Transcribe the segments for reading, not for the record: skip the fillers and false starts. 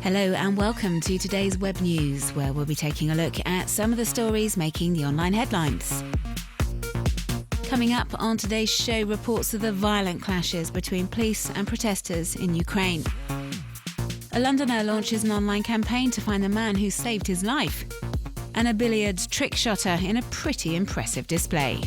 Hello and welcome to today's Web News, where we'll be taking a look at some of the stories making the online headlines. Coming up on today's show, reports of the violent clashes between police and protesters in Ukraine. A Londoner launches an online campaign to find the man who saved his life. And a billiards trick shotter in a pretty impressive display.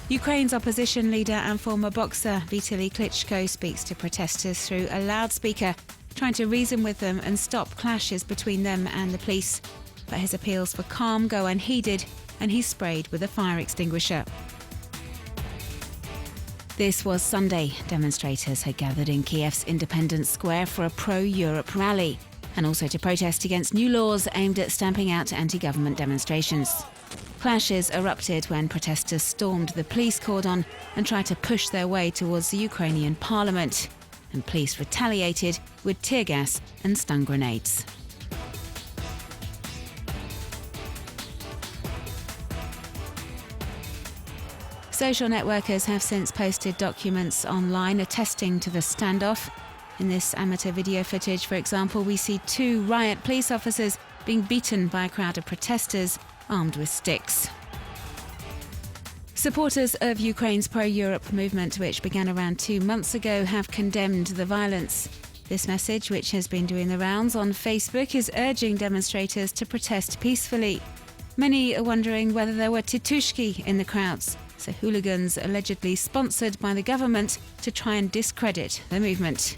Ukraine's opposition leader and former boxer Vitaly Klitschko speaks to protesters through a loudspeaker, trying to reason with them and stop clashes between them and the police. But his appeals for calm go unheeded, and he's sprayed with a fire extinguisher. This was Sunday. Demonstrators had gathered in Kiev's Independence Square for a pro-Europe rally, and also to protest against new laws aimed at stamping out anti-government demonstrations. Clashes erupted when protesters stormed the police cordon and tried to push their way towards the Ukrainian parliament, and police retaliated with tear gas and stun grenades. Social networkers have since posted documents online attesting to the standoff. In this amateur video footage, for example, we see two riot police officers being beaten by a crowd of protesters armed with sticks. Supporters of Ukraine's pro-Europe movement, which began around 2 months ago, have condemned the violence. This message, which has been doing the rounds on Facebook, is urging demonstrators to protest peacefully. Many are wondering whether there were titushki in the crowds, so hooligans allegedly sponsored by the government to try and discredit the movement.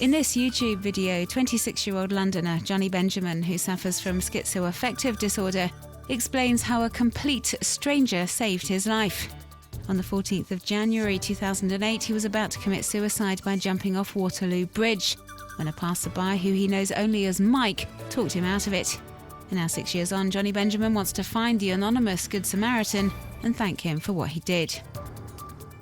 In this YouTube video, 26-year-old Londoner Johnny Benjamin, who suffers from schizoaffective disorder, explains how a complete stranger saved his life. On the 14th of January 2008, he was about to commit suicide by jumping off Waterloo Bridge, when a passerby who he knows only as Mike talked him out of it. And now 6 years on, Johnny Benjamin wants to find the anonymous Good Samaritan and thank him for what he did.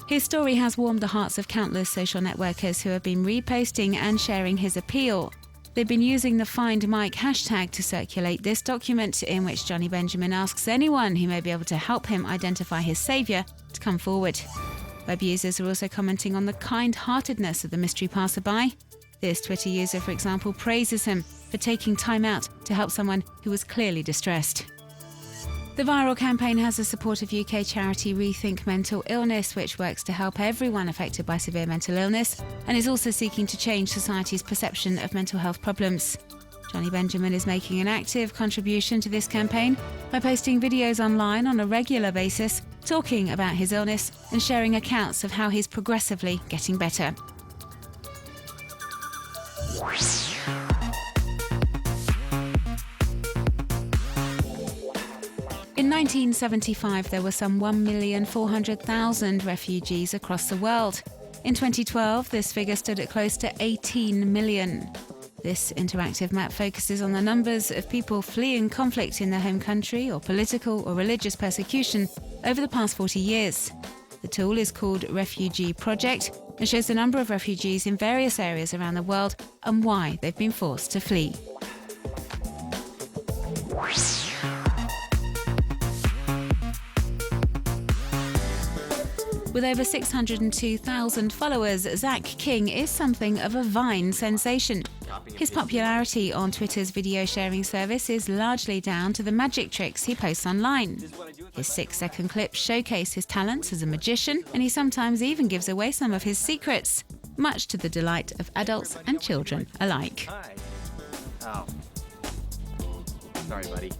His story has warmed the hearts of countless social networkers who have been reposting and sharing his appeal. They've been using the Find Mike hashtag to circulate this document, in which Johnny Benjamin asks anyone who may be able to help him identify his saviour to come forward. Web users are also commenting on the kind-heartedness of the mystery passerby. This Twitter user, for example, praises him for taking time out to help someone who was clearly distressed. The viral campaign has the support of UK charity Rethink Mental Illness, which works to help everyone affected by severe mental illness and is also seeking to change society's perception of mental health problems. Johnny Benjamin is making an active contribution to this campaign by posting videos online on a regular basis, talking about his illness and sharing accounts of how he's progressively getting better. In 1975, there were some 1,400,000 refugees across the world. In 2012, this figure stood at close to 18 million. This interactive map focuses on the numbers of people fleeing conflict in their home country or political or religious persecution over the past 40 years. The tool is called Refugee Project and shows the number of refugees in various areas around the world and why they've been forced to flee. With over 602,000 followers, Zach King is something of a Vine sensation. His popularity on Twitter's video sharing service is largely down to the magic tricks he posts online. His 6-second clips showcase his talents as a magician, and he sometimes even gives away some of his secrets, much to the delight of adults and children alike. Hi. Oh. Sorry, buddy.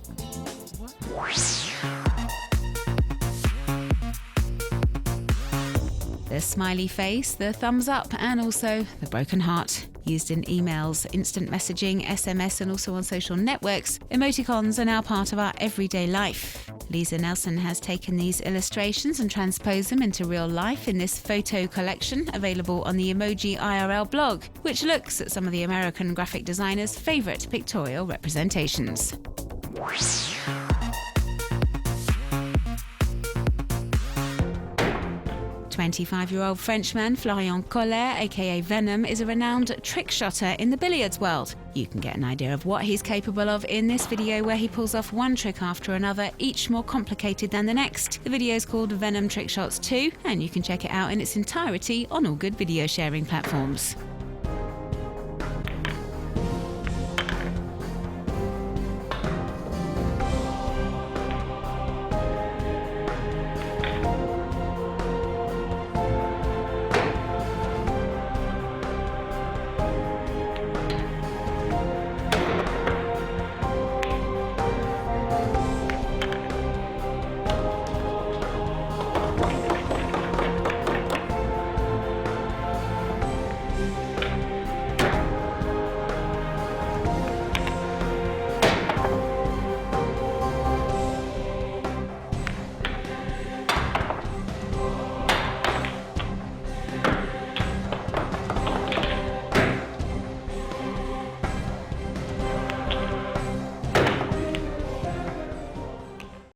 The smiley face, the thumbs up, and also the broken heart. Used in emails, instant messaging, SMS, and also on social networks, emoticons are now part of our everyday life. Lisa Nelson has taken these illustrations and transposed them into real life in this photo collection available on the Emoji IRL blog, which looks at some of the American graphic designers' favourite pictorial representations. 25-year-old Frenchman Florian Collet, aka Venom, is a renowned trick shotter in the billiards world. You can get an idea of what he's capable of in this video, where he pulls off one trick after another, each more complicated than the next. The video is called Venom Trick Shots 2, and you can check it out in its entirety on all good video sharing platforms.